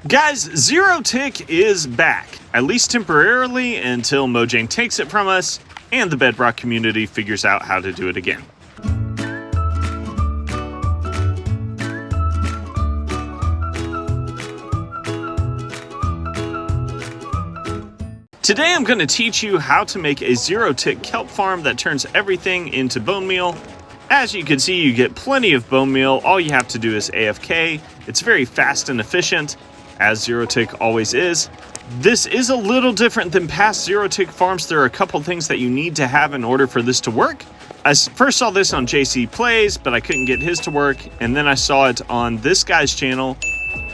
Guys, Zero Tick is back, at least temporarily until Mojang takes it from us and the Bedrock community figures out how to do it again. Today I'm going to teach you how to make a Zero Tick kelp farm that turns everything into bone meal. As you can see, you get plenty of bone meal. All you have to do is AFK. It's very fast and efficient, as Zero Tick always is. This is a little different than past Zero Tick farms. There are a couple things that you need to have in order for this to work. I first saw this on JC Plays, but I couldn't get his to work. And then I saw it on this guy's channel,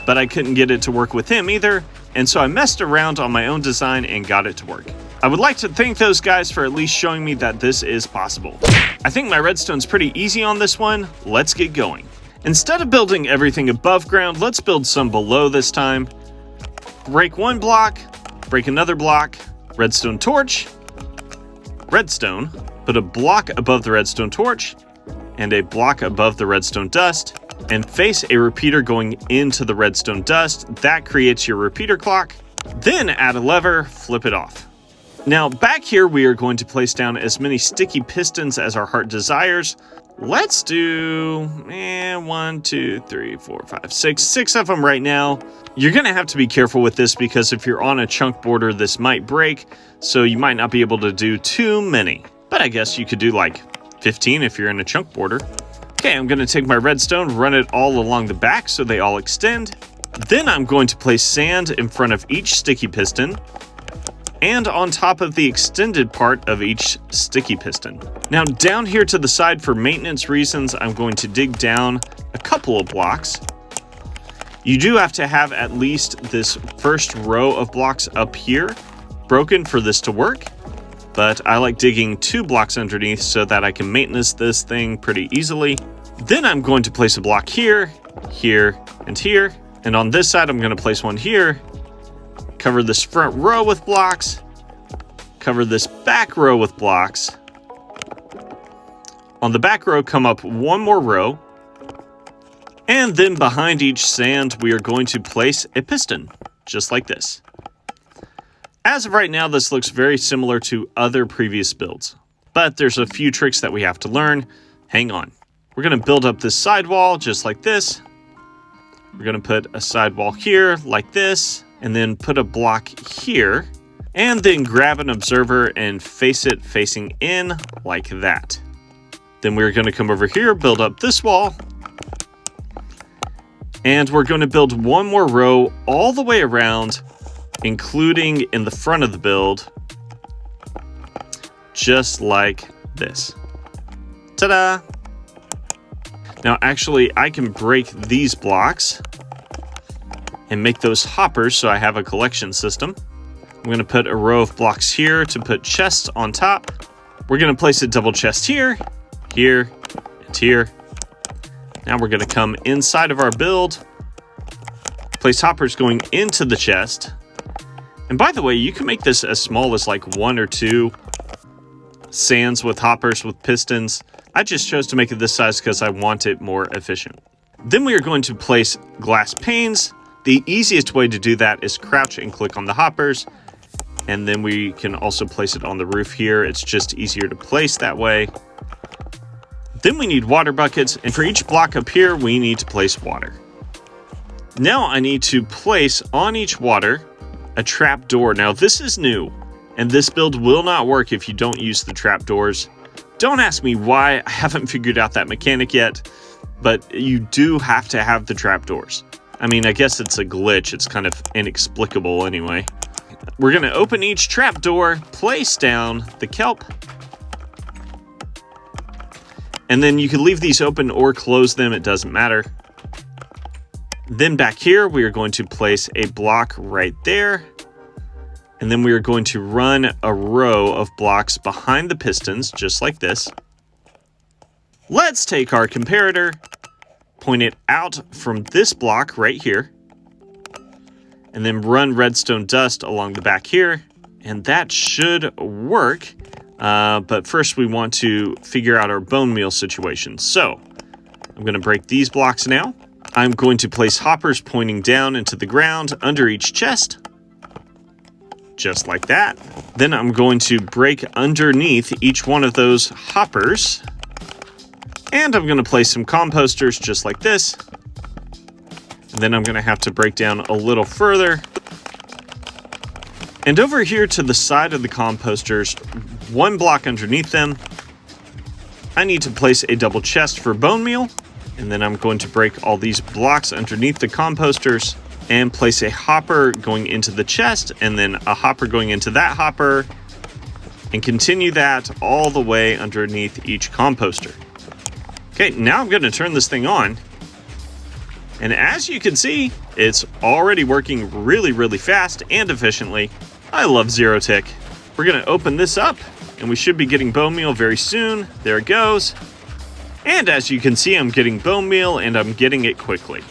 but I couldn't get it to work with him either. And so I messed around on my own design and got it to work. I would like to thank those guys for at least showing me that this is possible. I think my redstone's pretty easy on this one. Let's get going. Instead of building everything above ground, let's build some below this time. Break one block, break another block, redstone torch, redstone, put a block above the redstone torch, and a block above the redstone dust, and face a repeater going into the redstone dust. That creates your repeater clock. Then add a lever, flip it off. Now back here we are going to place down as many sticky pistons as our heart desires. Let's do 1, 2, 3, 4, 5, 6. 6 of them right now. You're going to have to be careful with this because if you're on a chunk border, this might break. So you might not be able to do too many. But I guess you could do like 15 if you're in a chunk border. Okay, I'm going to take my redstone, run it all along the back so they all extend. Then I'm going to place sand in front of each sticky piston and on top of the extended part of each sticky piston. Now down here to the side for maintenance reasons, I'm going to dig down a couple of blocks. You do have to have at least this first row of blocks up here broken for this to work, but I like digging 2 blocks underneath so that I can maintenance this thing pretty easily. Then I'm going to place a block here, here, and here. And on this side, I'm going to place one here. Cover this front row with blocks, cover this back row with blocks. On the back row, come up one more row, and then behind each sand, we are going to place a piston, just like this. As of right now, this looks very similar to other previous builds, but there's a few tricks that we have to learn. Hang on. We're going to build up this sidewall just like this. We're going to put a sidewall here like this, and then put a block here, and then grab an observer and face it facing in like that. Then we're going to come over here, build up this wall, and we're going to build one more row all the way around, including in the front of the build, just like this. Ta-da! Now actually I can break these blocks and make those hoppers so I have a collection system. I'm going to put a row of blocks here to put chests on top. We're going to place a double chest here, here, and here. Now we're going to come inside of our build, place hoppers going into the chest. And by the way, you can make this as small as like 1 or 2 sands with hoppers with pistons. I just chose to make it this size because I want it more efficient. Then we are going to place glass panes. The easiest way to do that is crouch and click on the hoppers. And then we can also place it on the roof here. It's just easier to place that way. Then we need water buckets. And for each block up here, we need to place water. Now I need to place on each water a trap door. Now this is new, and this build will not work if you don't use the trap doors. Don't ask me why. I haven't figured out that mechanic yet, but you do have to have the trap doors. I mean, I guess it's a glitch. It's kind of inexplicable anyway. We're going to open each trap door, place down the kelp, and then you can leave these open or close them. It doesn't matter. Then back here, we are going to place a block right there. And then we are going to run a row of blocks behind the pistons, just like this. Let's take our comparator, point it out from this block right here, and then run redstone dust along the back here. And that should work. But first we want to figure out our bone meal situation. So I'm going to break these blocks now. I'm going to place hoppers pointing down into the ground under each chest. Just like that. Then I'm going to break underneath each one of those hoppers. And I'm going to place some composters just like this. And then I'm going to have to break down a little further. And over here to the side of the composters, one block underneath them, I need to place a double chest for bone meal. And then I'm going to break all these blocks underneath the composters and place a hopper going into the chest and then a hopper going into that hopper and continue that all the way underneath each composter. Okay, now I'm going to turn this thing on. And as you can see, it's already working really, really fast and efficiently. I love Zero Tick. We're going to open this up and we should be getting bone meal very soon. There it goes. And as you can see, I'm getting bone meal and I'm getting it quickly.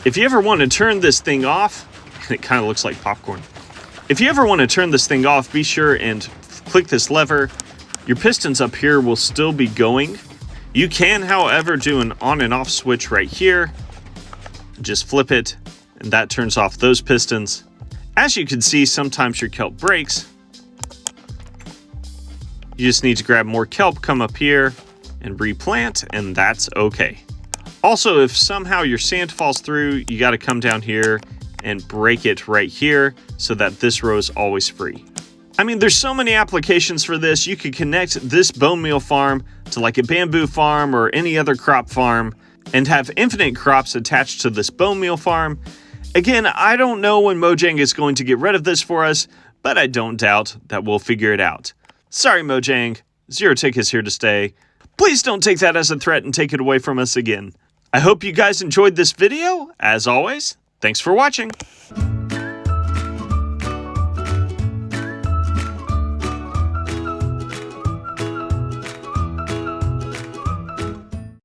If you ever want to turn this thing off, it kind of looks like popcorn. If you ever want to turn this thing off, be sure and click this lever. Your pistons up here will still be going. You can, however, do an on and off switch right here. Just flip it, and that turns off those pistons. As you can see, sometimes your kelp breaks. You just need to grab more kelp, come up here, and replant, and that's okay. Also, if somehow your sand falls through, you got to come down here and break it right here so that this row is always free. I mean, there's so many applications for this. You could connect this bone meal farm to like a bamboo farm or any other crop farm and have infinite crops attached to this bone meal farm. Again, I don't know when Mojang is going to get rid of this for us, but I don't doubt that we'll figure it out. Sorry, Mojang. Zero Tick is here to stay. Please don't take that as a threat and take it away from us again. I hope you guys enjoyed this video. As always, thanks for watching.